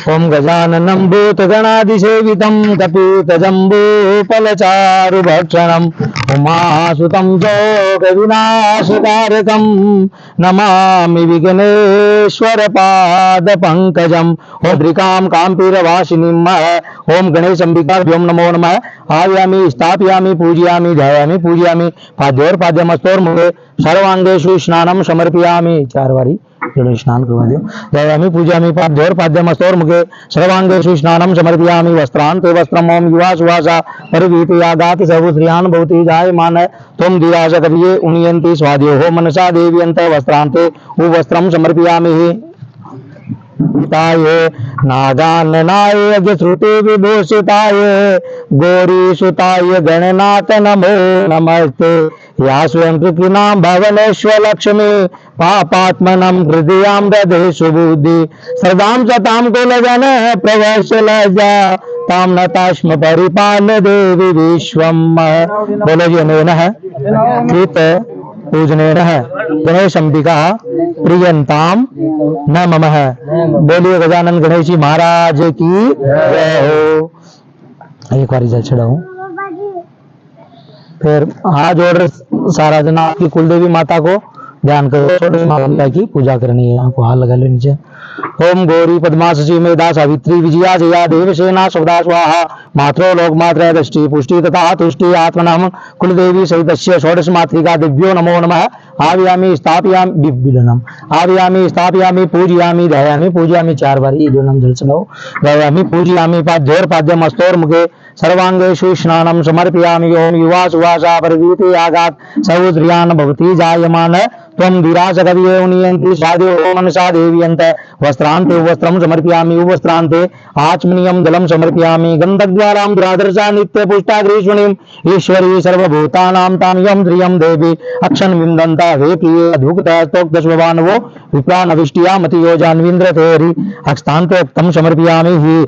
ओम गजाननं भूतगणाधिसेवितं कपितजम्बूफलचारुभक्षणम् उमासुतं शोकविनाशकारकं नमामि विघ्नेश्वरपादपङ्कजम् ओद्रिकां काम्पीरवासिनीं ओम गणेशंबिकाभ्यो नमो नमः। आव्यामि स्थापयामि पूजयामि ध्यायामि पूजयामि पाद्योर्पाद्यमस्तोर्मुखे सर्वांगेषु स्नानं समर्पयामि। 4 बारी स्नान करवा दो। ध्यायामि पूजयामि पाद्योर्पाद्यमस्तोर्मुखे सर्वांगेषु स्नानं समर्पयामि। वस्त्रान्ते वस्त्रम् ओम युवा सुवासा परिवीतयागाति सर्वश्रियान् भवति जायमान त्वं धीराज कविये उन्यन्ति स्वाद्यो हो मनसा देव्यन्त वस्त्रान्ते वस्त्रं समर्पयामि। ताये नागाननाय श्रुति विभूषिताय गौरीसुताय गणनाथ नमो नमस्ते। या स्वयं कृतिनां भवनेश्वर लक्ष्मी पापात्मनं हृदयां दधे सुबुद्धि सदां सतां कुलजन प्रवत्सलजा तां नताश्म परिपाल देवी विश्वम्। बोलो जी नमः कृत पूजनेन गणेश अंबिका प्रियंताम न ममः। बोलिए गजानन गणेश जी महाराज की जय हो। एक बार जल चढ़ाऊं फिर हाथ जोड़ सारा जना आपकी कुलदेवी माता को ध्यान करो। माता की पूजा करनी है। आपको हाथ लगा लो नीचे। ओम गौरी पद्मा शची मेधा सावित्री विजया जया देवसेना सुभदा स्वाहा मात्रो लोक मात्र दृष्टि पुष्टि तथा तुष्टि आत्मनाम कुलदेवी सहितस्य षोडश मातृका दिव्यो नमो नमः। आव्यामि स्थापयामि बिबिलनम आव्यामि स्थापयामि पूजयामि ध्यायामि पूजयामि 4 बारी जो नाम जल चलाओ। ध्यायामि पूजयामि पाद्योर्पाद्यमस्तोर्मुखे सर्वांगेषु स्नानं समर्पयामि। ओम युवा सुवासा परिवीते आगात् सौद्रियान् भवति जायमान त्वं धीराज कविये उन्यन्ति स्वाद्यो हो मनसा देव्यन्त वस्त्रान्ते वस्त्रं समर्पयामि। वस्त्रान्ते आचमनीयं जलं समर्पयामि। गन्धद्वारां दुरादर्शा नित्य पुष्टाग्रीष्वणीम् ईश्वरी सर्वभूतानां तां यं ध्रियं देवी अक्षन् विन्दन्ता हे प्रिये अधुक्तस्तोक्तस्वभानवो विप्रानविष्टिया मतियो जान्वीन्द्र तेरि अक्षतान्तोक्तं समर्पयामि हि।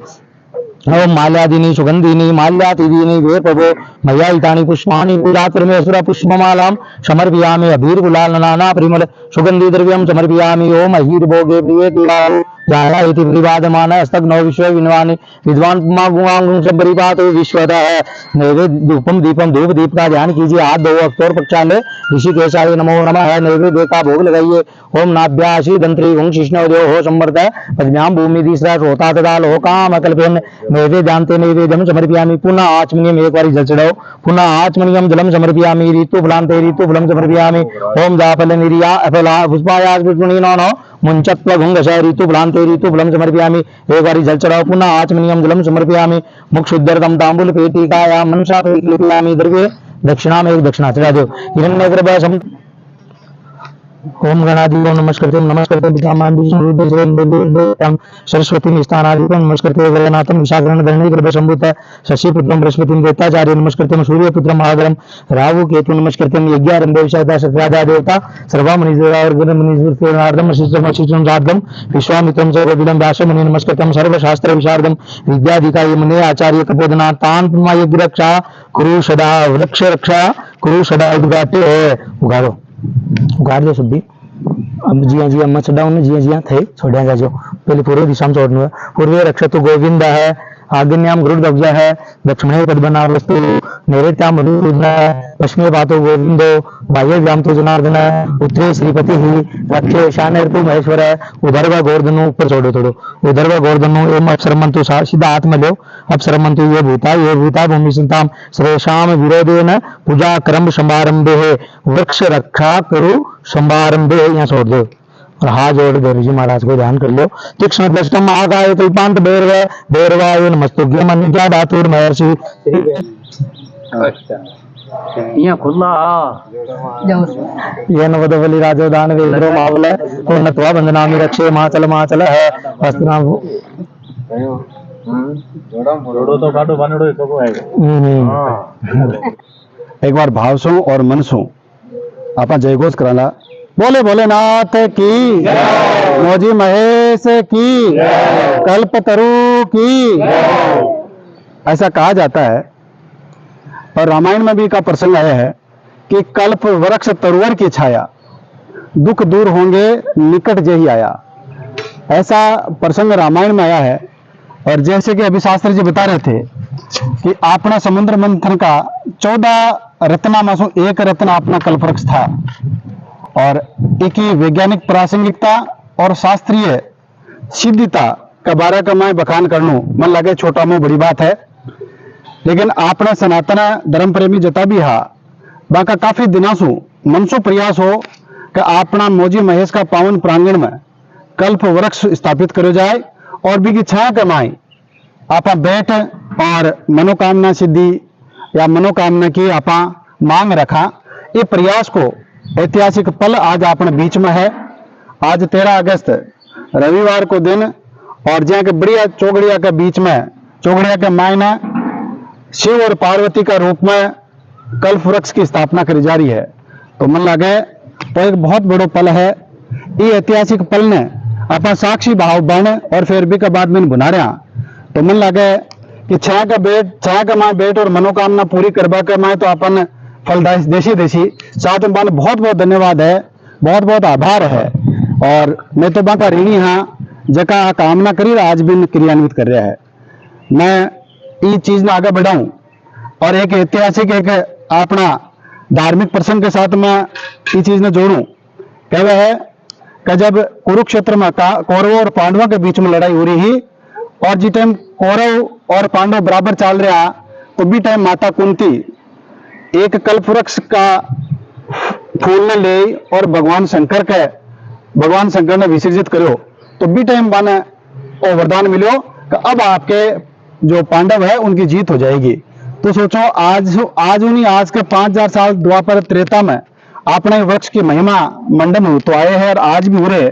ओम माल्यादीनि सुगंधीनि माल्यातिदीनि वेपवो मयायितानि पुष्पाणि पूजात्रमेश्वर पुष्पमालां समर्पयामि। अबीर गुलाल नाना परिमल सुगंधि द्रव्यं समर्पयामि। ओम अहीर्भोगे प्रिये तुलाओ जाया इति परिवादमान स्तग्नो विश्व विनवानि विद्वान पुमागुआंगुं सबरिपातो विश्वतः। नैवेद्य धूपम दीपम धूप दीप का ध्यान कीजिए। हाथ धो अक्षर प्रक्षाले ऋषिकेशाय नमो नमः। नैवेद्य का भोग लगाइए। ओम नाभ्यासी दंत्री ओं शिष्णो देव हो संवर्ध पद्म्यां भूमि दिश्रा होता तदा लोकाम कल्पेन नैवेद्यांते नैवेद्यम समर्पयामि। पुनः आचमनीयम एक बार जल चढ़ाओ। पुनः आचमनीयम जलम समर्पयामि। ऋतुफलान्ते ऋतुफलम समर्पयामि। ओम दाफल निर्या फला पुष्पायास पुष्पणि नो मुंचत्व घुंगश ऋतुफलान्ते ऋतुफलम समर्पयामि। एक बार जल चढ़ाओ। पुनः आचमनीयम जलम समर्पयामि। मुक्षुद्धरतम तांबूल पेटिकायां मनसा पेटिकायामि द्रव्ये दक्षिणा में एक दक्षिणा चढ़ा दो। हिरण्यगर्भ ओम गणादि नमस्कृते नमस्कृते पितामहं सरस्वती स्थानादिकं नमस्कृते गणनाथं विशाखरण धरणी गर्भसंभूत शशिपुत्रं बृहस्पतिं देवताचार्य नमस्कृते सूर्यपुत्रं महागरं राहु केतु नमस्कृते यज्ञारंभे विशाखा सत्यादा देवता सर्वमुनिर्गणमुनिर्गणार्धं शिष्टं सार्धं विश्वामित्रं सर्वविदं व्यासमुनि नमस्कृतं सर्वशास्त्र विशारदं विद्याधिकारी मुने आचार्य तपोधना तान यज्ञ रक्षा कुरु सदा वृक्ष रक्षा कुरु सदा उद्गाटे उगाड़ो उगाड़ दो सब भी। अब जिया जिया मत चढ़ाओ ने जिया जिया थे छोड़िया जाजो। पहले पूर्व दिशा में छोड़ना है। पूर्वे रक्षतु गोविंद है आग्न्याम गरुड़ध्वज है दक्षिणे पद्मनाभस्तु नैऋत्याम मधुसूदन है पश्चिमे पातो गोविंदो बाह्यव्याम तो जनार्दन है उत्तरे श्रीपति ही दक्षिणे ईशान्य ऋतु महेश्वर है उधर व गोवर्धनु ऊपर छोड़ो थोड़ो उधर व गोवर्धनु एवं अपसरमंतु सीधा हाथ में लो अपसरमंतु ये भूता भूमि चिंताम श्रेषाम विरोधेन पूजा क्रम समारंभे है वृक्ष रक्षा करो समारंभे यहाँ छोड़ दो और हाथ जोड़ देव जी महाराज को ध्यान कर लो। तीक्ष्ण दृष्टम महाकाय कल्पांत भैरवाय नमस्तुभ्य मन्या धातुर महर्षि। अच्छा यहाँ खुला ये नवदवली राजो दान वेद्रो मावल पूर्णत्वा वंदनामि रक्षे माचल माचल है वस्तना तो काटो बनड़ो तो को है। एक बार भाव सो और मन सो आपा जयघोष कराला। बोले भोलेनाथ की मोजी महेश की कल्पतरु की। ऐसा कहा जाता है और रामायण में भी का प्रसंग आया है कि कल्प वृक्ष तरुवर की छाया दुख दूर होंगे निकट जही आया। ऐसा प्रसंग रामायण में आया है और जैसे कि अभी शास्त्री जी बता रहे थे कि अपना समुद्र मंथन का 14 रत्ना में से एक रत्न अपना कल्पवृक्ष था, और एक ही वैज्ञानिक प्रासंगिकता और शास्त्रीय सिद्धता का बारे का मैं बखान कर लूं, मन लगे छोटा मुंह बड़ी बात है, लेकिन आपने सनातन धर्म प्रेमी जता भी हा बाका काफी दिनों से मनसो प्रयास हो कि अपना मौजी महेश का पावन प्रांगण में कल्प वृक्ष स्थापित करो जाए और भी की छाया कमाई आपा बैठ और मनोकामना सिद्धि या मनोकामना की आपा मांग रखा। ये प्रयास को ऐतिहासिक पल आज अपने बीच में है। आज 13 अगस्त रविवार को दिन, और जहाँ के बढ़िया चौगड़िया के बीच में, चौगड़िया के मायने शिव और पार्वती का रूप में कल्प वृक्ष की स्थापना करी जा रही है। तो मन लगे तो एक बहुत बड़ो पल है। ये ऐतिहासिक पल ने अपना साक्षी भाव बन और फिर भी का बाद में बुना रहा, तो मन लगे कि छाया का माए बैठ और मनोकामना पूरी करवा के माए तो अपन फलदायी देशी साथ में बन बहुत बहुत धन्यवाद है, बहुत बहुत आभार है। और मैं तो बाका ऋणी हाँ जका कामना करी आज भी क्रियान्वित कर रहा है। मैं ये चीज में आगे बढ़ाऊं और एक ऐतिहासिक एक अपना धार्मिक प्रसंग के साथ मैं ये चीज ने जोड़ूं। कहवे है कि जब कुरुक्षेत्र में कौरवों और पांडवों के बीच में लड़ाई हो रही ही, और जिस टाइम कौरव और पांडव बराबर चल रहा तो भी टाइम माता कुंती एक कल्प वृक्ष का फूल ने ले और भगवान शंकर ने विसर्जित करो, तो भी टाइम बने और वरदान मिलो कि अब आपके जो पांडव है उनकी जीत हो जाएगी। तो सोचो आज के 5000 साल द्वापर त्रेता में अपने वृक्ष की महिमा मंडन हो तो आए हैं और आज भी हो रहे,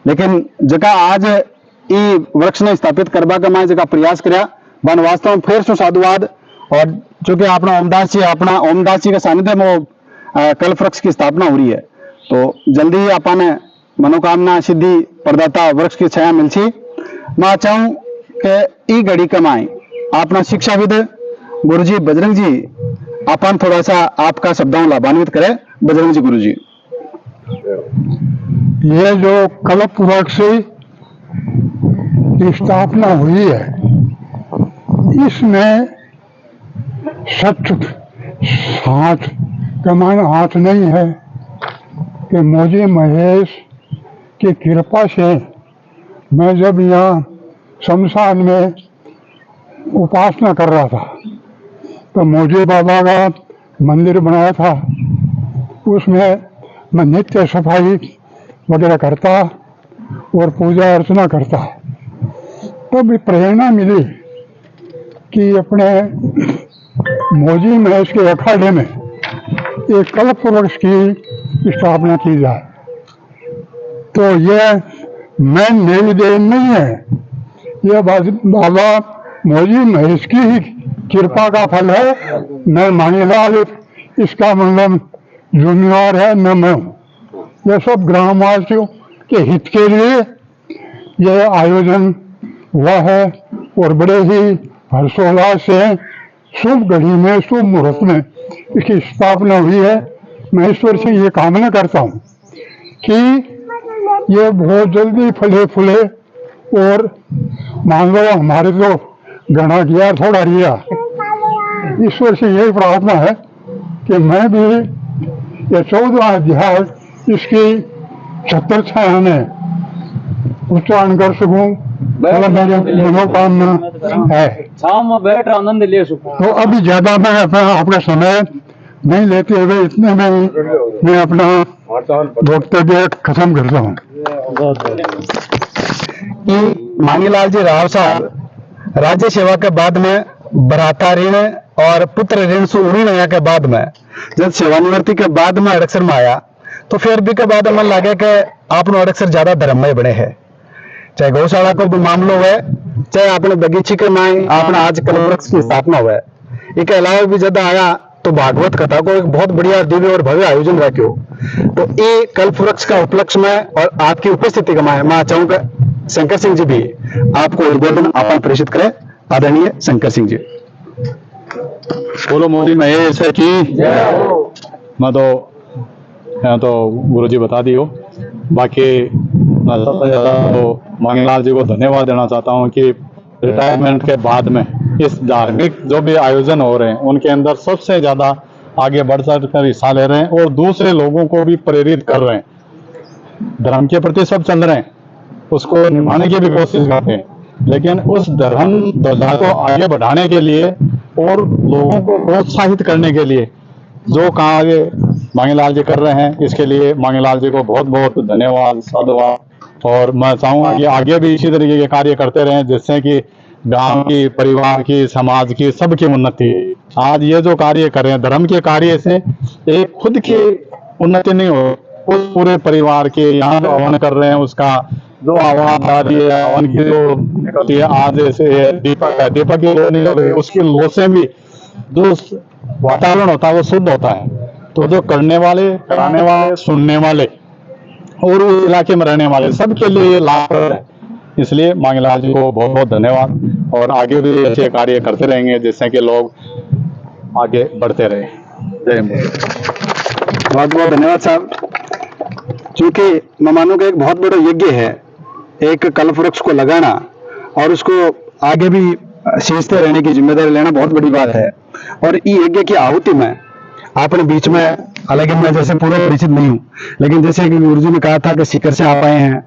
लेकिन जगह आज ये वृक्ष ने स्थापित करवा का मैं जगह प्रयास कराया बन वास्तव में फिर से साधुवाद। और जो कि अपना ओमदास जी के सानिध्य में वो कल्प वृक्ष की स्थापना हो रही है, तो जल्दी ही अपने मनोकामना सिद्धि प्रदाता वृक्ष की छाया मिलची। मैं चाहूं कि ई घड़ी कमाई अपना शिक्षाविद गुरुजी बजरंग जी अपन थोड़ा सा आपका शब्दों लाभान्वित करें। बजरंग जी गुरुजी। ये जो कल्प वृक्ष की स्थापना हुई है, इसमें सच हाथ कमाना हाथ नहीं है कि मौजी महेश की कृपा से मैं जब यहाँ शमशान में उपासना कर रहा था तो मौजी बाबा का मंदिर बनाया था, उसमें मैं नित्य सफाई वगैरह करता और पूजा अर्चना करता। तो भी प्रेरणा मिली कि अपने मौजी महेश के अखाड़े में एक कल्प वृक्ष की स्थापना की जाए। तो यह मैं मेरी देन नहीं है, यह बाबा मौजी महेश की ही कृपा का फल है। मैं मांगीलाल इसका मतलब जिम्मेवार है, न मैं हूँ। यह सब ग्रामवासियों के हित के लिए यह आयोजन हुआ है और बड़े ही हर्षोल्लास से शुभ घड़ी में शुभ मुहूर्त में इसकी स्थापना हुई है। मैं ईश्वर से ये कामना करता हूँ कि ये बहुत जल्दी फले फूले और मान लो हमारे तो गणा किया थोड़ा रिया। ईश्वर से यही प्रार्थना है कि मैं भी ये 14वां अध्याय इसकी छत्र छाया में उच्चारण कर सकूं, मेरी मनोकामना है। बैठ आनंद ले सकूं। तो अभी ज्यादा मैं अपना समय नहीं लेते हुए इतने में मैं अपना वक्तव्य खत्म करता हूँ। मांगीलाल जी राव साहब राज्य सेवा के बाद में भ्राता ऋण और पुत्र ऋण से उड़ी नया के बाद में जब सेवानिवृत्ति के बाद में अड़क्षर में आया, तो फिर भी के बाद मन लगे कि आपने अड़क्षर ज्यादा धर्ममय बने हैं। चाहे गौशाला को मामलो है, चाहे आपने बगीचे के माए आपने आज कल्प वृक्ष की स्थापना हुआ है। इसके अलावा भी जब आया तो भागवत कथा को एक बहुत बढ़िया दिव्य और भव्य आयोजन रखो। तो ये कल्प वृक्ष का उपलक्ष्य में और आपकी उपस्थिति का मैं चाहूंगा शंकर सिंह जी भी आपको उद्बोधन आपन प्रेषित करें। आदरणीय शंकर सिंह जी। बोलो मौजी महेश की। मैं तो यहाँ तो गुरुजी बता दी हो, बाकी मैं तो मांगीलाल जी को धन्यवाद देना चाहता हूँ कि रिटायरमेंट के बाद में इस धार्मिक जो भी आयोजन हो रहे हैं उनके अंदर सबसे ज्यादा आगे बढ़ चढ़ कर हिस्सा ले रहे हैं और दूसरे लोगों को भी प्रेरित कर रहे हैं। धर्म के प्रति सब चल रहे हैं, उसको निभाने की भी कोशिश करते हैं, लेकिन उस धर्म ध्वजा को आगे बढ़ाने के लिए और लोगों को प्रोत्साहित करने के लिए जो काम आगे मांगीलाल जी कर रहे हैं, इसके लिए मांगीलाल जी को बहुत बहुत धन्यवाद, साधुवाद। और मैं चाहूंगा कि आगे भी इसी तरीके के कार्य करते रहें, जिससे कि गांव की, परिवार की, समाज की, सबकी उन्नति। आज ये जो कार्य कर रहे हैं, धर्म के कार्य से एक खुद की उन्नति नहीं हो, उस पूरे परिवार के यहाँ जो हवन कर रहे हैं उसका जो आवाज आ रही है, हवन की जो निकलती है, आज जैसे दीपक है, दीपक की लो निकल रही है, उसकी लो से भी जो वातावरण होता है वो शुद्ध होता है। तो जो करने वाले, कराने वाले, सुनने वाले और उस इलाके में रहने वाले सबके लिए ये लाभप्रद है। इसलिए मांगीलाल जी को बहुत बहुत धन्यवाद और आगे भी ऐसे कार्य करते रहेंगे जिससे कि लोग आगे बढ़ते रहे। जय हिंद। बहुत बहुत धन्यवाद साहब। क्योंकि मैं मानूं कि एक बहुत बड़ा यज्ञ है, एक कल्प वृक्ष को लगाना और उसको आगे भी सींचते रहने की जिम्मेदारी लेना बहुत बड़ी बात है। और इस यज्ञ की आहुति में आपने बीच में, हालांकि मैं जैसे पूरा परिचित नहीं हूँ, लेकिन जैसे कि गुरु जी ने कहा था कि सीकर से आप आए हैं,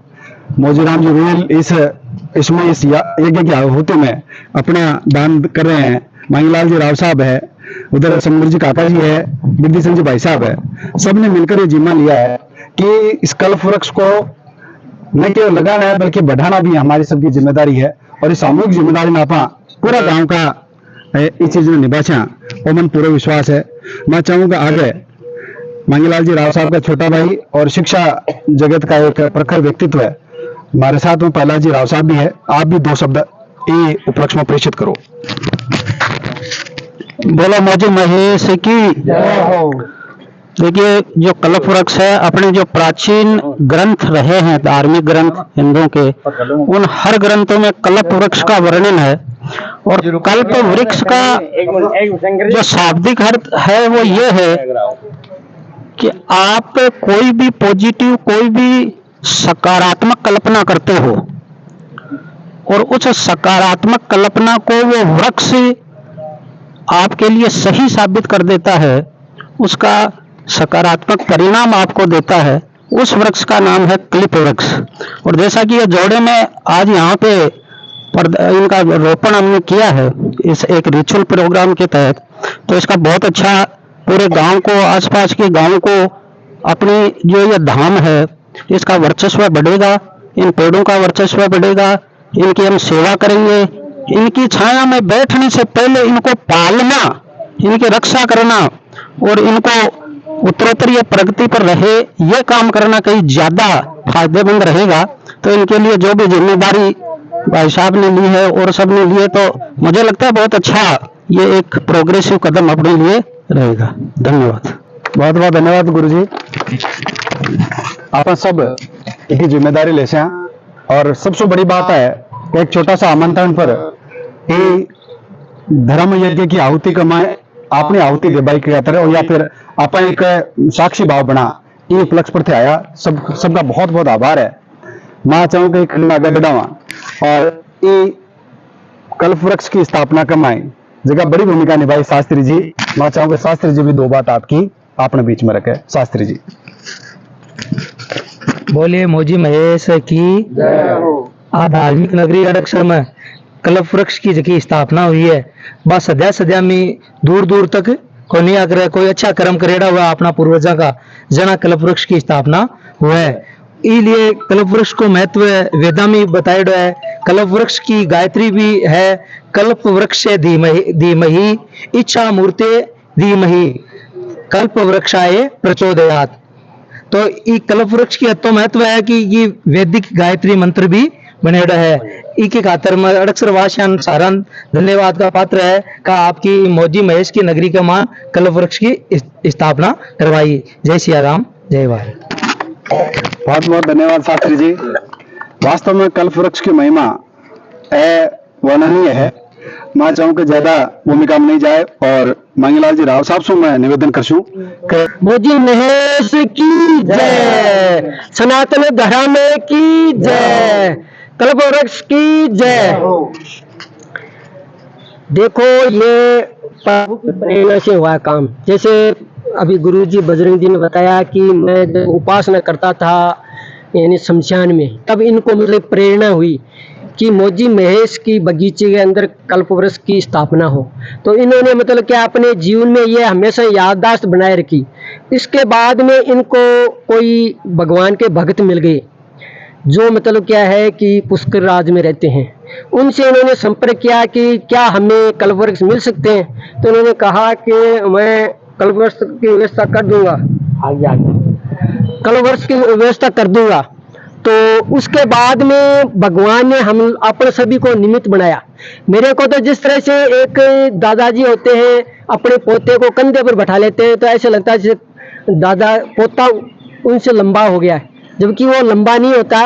मौजीराम जी रुएल इस यज्ञ की आहुति में अपना दान कर रहे हैं। मांगीलाल जी राव साहब है, उधर समर जी काका जी है, बिरदी सिंह जी भाई साहब है, सबने मिलकर ये जिम्मा लिया है कि इस कल्प वृक्ष को न केवल लगाना है बल्कि बढ़ाना भी हमारी सबकी जिम्मेदारी है। और इस सामूहिक जिम्मेदारी में आप पूरा गांव का इस चीज में निभाचा और मन पूरा विश्वास है। मैं चाहूंगा आगे मांगीलाल जी राव साहब का छोटा भाई और शिक्षा जगत का एक प्रखर व्यक्तित्व है, हमारे साथ में प्रहलाद जी राव साहब भी है, आप भी दो शब्द ये उपलक्ष्य में प्रेषित करो। बोलो मौजी महेश की। देखिए, जो कल्प वृक्ष है, अपने जो प्राचीन ग्रंथ रहे हैं, धार्मिक ग्रंथ हिंदुओं के, उन हर ग्रंथों में कल्प वृक्ष का वर्णन है। और कल्प वृक्ष का जो शाब्दिक अर्थ है वो ये है कि आप कोई भी पॉजिटिव, कोई भी सकारात्मक कल्पना करते हो और उस सकारात्मक कल्पना को वो वृक्ष आपके लिए सही साबित कर देता है, उसका सकारात्मक परिणाम आपको देता है, उस वृक्ष का नाम है कल्प वृक्ष। और जैसा कि ये जोड़े में आज यहाँ पे इनका रोपण हमने किया है इस एक रिचुअल प्रोग्राम के तहत, तो इसका बहुत अच्छा पूरे गांव को, आसपास के गांव को, अपनी जो ये धाम है इसका वर्चस्व बढ़ेगा, इन पेड़ों का वर्चस्व बढ़ेगा, इनकी हम सेवा करेंगे, इनकी छाया में बैठने से पहले इनको पालना, इनकी रक्षा करना और इनको उत्तरोत्तर ये प्रगति पर रहे ये काम करना कहीं ज्यादा फायदेमंद रहेगा। तो इनके लिए जो भी जिम्मेदारी भाई साहब ने ली है और सब ने लिए, तो मुझे लगता है बहुत अच्छा ये एक प्रोग्रेसिव कदम अपने लिए रहेगा। धन्यवाद। बहुत बहुत धन्यवाद गुरु जी। आप सब एक जिम्मेदारी ले से, और सबसे बड़ी बात है एक छोटा सा आमंत्रण पर धर्म यज्ञ की आहुति कमाए, आपने आहुति देबाई किया तरह, और या फिर आप एक साक्षी भाव बना, ये उपलक्ष्य पर थे आया, सबका बहुत बहुत आभार है। मैं चाहूँ कि आगे बढ़ावा और ये कल्प वृक्ष की स्थापना कमाए जगह बड़ी भूमिका निभाई शास्त्री जी। मैं चाहूँगा शास्त्री जी भी दो बात आपकी आपने बीच में रखे। शास्त्री जी बोलिए मौजी महेश की। धार्मिक नगरी अड़क्षर में कल्प वृक्ष की जगह स्थापना हुई है, बस सद्या सद्या में दूर दूर तक कोई नहीं आकर कोई अच्छा कर्म करेड़ा हुआ अपना पूर्वजा का जना कल्प वृक्ष की स्थापना हुआ है। इसलिए कल्प वृक्ष को महत्व वेदा में बताया गया है। कल्प वृक्ष की गायत्री भी है, कल्प वृक्ष धीमहि इच्छा मूर्ते धीमहि कल्प वृक्षाय प्रचोदयात्। तो ये कल्प वृक्ष की तो महत्व है कि ये वैदिक गायत्री मंत्र भी बनेड़ा है। इके खातर में अड़क्षर वासियान सारण धन्यवाद का पात्र है का आपकी मौजी महेश की नगरी के मां कल्प वृक्ष की स्थापना करवाई। जय सिया राम, जय भारत। बहुत बहुत धन्यवाद शास्त्री जी। वास्तव में कल्प वृक्ष की महिमा वर्णनीय है। मैं चाहूँ कि ज्यादा भूमिका में नहीं जाए और मांगीलाल जी राव साहब से मैं निवेदन करसूं कि मौजी महेश की जय, सनातन धर्म की जय। कल्पवृक्ष की जय। देखो ये प्रभु की प्रेरणा से हुआ काम। जैसे अभी गुरुजी बजरंग जी ने बताया कि मैं जब उपासना करता था यानी शमशान में, तब इनको मतलब प्रेरणा हुई कि मौजी महेश की बगीचे के अंदर कल्पवृक्ष की स्थापना हो। तो इन्होंने मतलब क्या अपने जीवन में ये हमेशा याददाश्त बनाए रखी। इसके बाद में इनको कोई भगवान के भक्त मिल गए जो मतलब क्या है कि पुष्कर राज में रहते हैं। उनसे इन्होंने संपर्क किया कि क्या हमें कल्पवृक्ष मिल सकते हैं। तो उन्होंने कहा कि मैं कल्पवृक्ष की व्यवस्था कर दूंगा, कल्पवृक्ष की व्यवस्था कर दूंगा। तो उसके बाद में भगवान ने हम अपने सभी को निमित्त बनाया। मेरे को तो जिस तरह से एक दादाजी होते हैं अपने पोते को कंधे पर बैठा लेते हैं, तो ऐसे लगता है जैसे दादा पोता उनसे लंबा हो गया है, जबकि वो लंबा नहीं होता,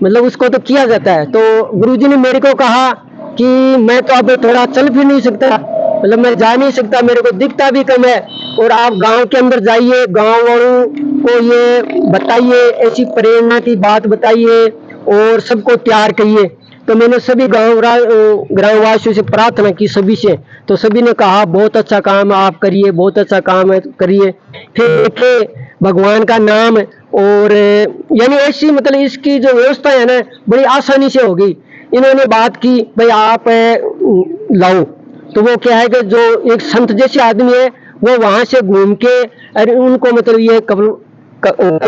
मतलब उसको तो किया जाता है। तो गुरुजी ने मेरे को कहा कि मैं तो अब थोड़ा चल फिर नहीं सकता, मतलब मैं जा नहीं सकता, मेरे को दिखता भी कम है, और आप गांव के अंदर जाइए, गांव वालों को ये बताइए, ऐसी प्रेरणा की बात बताइए और सबको तैयार करिए। तो मैंने सभी ग्रामवासियों से प्रार्थना की, सभी से, तो सभी ने कहा बहुत अच्छा काम आप करिए, बहुत अच्छा काम करिए। फिर देखे भगवान का नाम, और यानी ऐसी मतलब इसकी जो व्यवस्था है ना बड़ी आसानी से हो गई। इन्होंने बात की भाई आप लाओ, तो वो क्या है कि जो एक संत जैसे आदमी है वो वहां से घूम के अरे उनको मतलब ये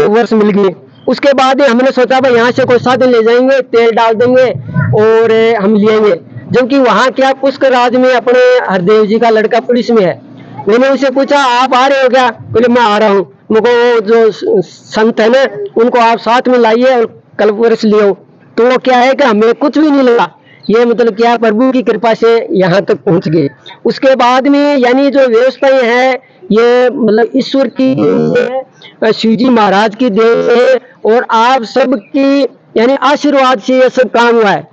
वर्ष मिल गए। उसके बाद हमने सोचा भाई यहाँ से कोई साधन ले जाएंगे, तेल डाल देंगे और हम ले आएंगे। जबकि वहाँ क्या पुष्कर राज में अपने हरदेव जी का लड़का पुलिस में है। मैंने उसे पूछा आप आ रहे हो क्या? बोले मैं आ रहा हूँ। मुझको जो संत है ना उनको आप साथ में लाइए और कल्पवृक्ष ले आओ। तो वो क्या है कि हमें कुछ भी नहीं लगा, ये मतलब क्या प्रभु की कृपा से यहाँ तक पहुँच गए। उसके बाद में यानी जो व्यवस्थाएं हैं ये मतलब ईश्वर की है, शिव जी महाराज की देन है, और आप सबकी यानी आशीर्वाद से ये सब काम हुआ है।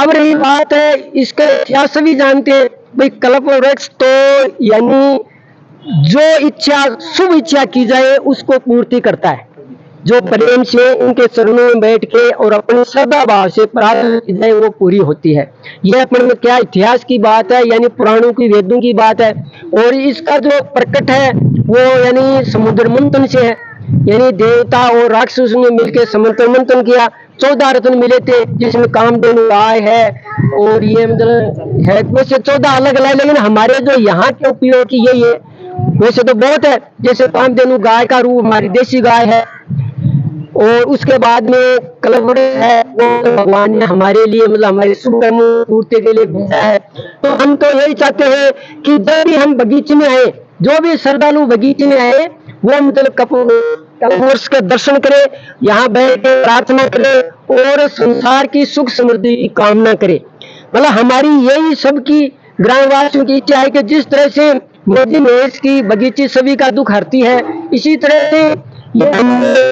अब रही बात है इसका क्या सभी जानते हैं भाई कल्पवृक्ष तो यानी जो इच्छा शुभ इच्छा की जाए उसको पूर्ति करता है। जो प्रेम से उनके चरणों में बैठ के और अपने श्रद्धा भाव से प्रार्थना की जाए वो पूरी होती है। यह अपने में क्या इतिहास की बात है, यानी पुराणों की वेदों की बात है। और इसका जो प्रकट है वो यानी समुद्र मंथन से है, यानी देवता और राक्षस ने मिलकर समुद्र मंथन किया। 14 रत्न मिले थे जिसमें कामधेनु गाय है, और ये मतलब है वैसे 14 अलग अलग, लेकिन हमारे जो यहाँ के उपयोग की यही है। वैसे तो बहुत है, जैसे कामधेनु गाय का रूप हमारी देसी गाय है, और उसके बाद में कल्पवृक्ष है वो भगवान ने हमारे लिए मतलब हमारे शुभ कर्म पूर्ति के लिए भेजा है। तो हम तो यही चाहते हैं कि जब भी हम बगीचे में आए, जो भी श्रद्धालु बगीचे में आए वो मतलब कल्पवृक्ष के दर्शन करे, यहाँ बैठ के प्रार्थना करे और संसार की सुख समृद्धि की कामना करे। मतलब हमारी यही सबकी ग्रामवासियों की इच्छा है कि जिस तरह से मौजी महेश की बगीचे सभी का दुख हरती है, इसी तरह से ये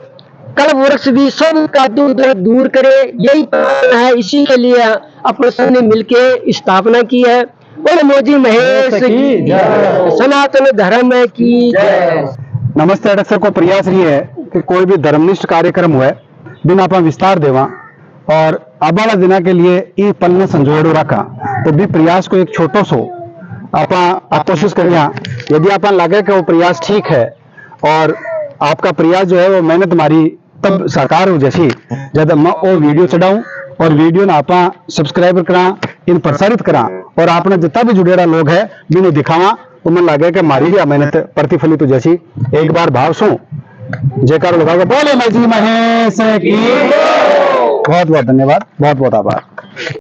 कल्पवृक्ष भी सबका दुख दूर करे, यही प्रार्थना है। इसी के लिए अपने सबने मिलके स्थापना की है। बोले मौजी महेश की जय, सनातन धर्म की जय। नमस्ते अध्यक्ष को प्रयास रही है कि कोई भी धर्मनिष्ठ कार्यक्रम हुए बिना आप विस्तार देवा और आबाला दिना के लिए ई पल ने संजोड़ो रखा। तो भी प्रयास को एक छोटो सो आप कोशिश करिए, यदि आप लगे कि वो प्रयास ठीक है और आपका प्रयास जो है वो मेहनत मारी तब साकार हो जैसी जब मैं वो वीडियो चढ़ाऊं और वीडियो ना आप सब्सक्राइबर करा इन प्रसारित करा और आपने जितना भी जुड़ेरा लोग है जिन्हें दिखावा तो मन लगे कि मारी भी मेहनत प्रतिफलित हो जैसी। एक बार भाव सो जयकार लगा बोले मौजी महेश की। बहुत बहुत धन्यवाद, बहुत बहुत आभार।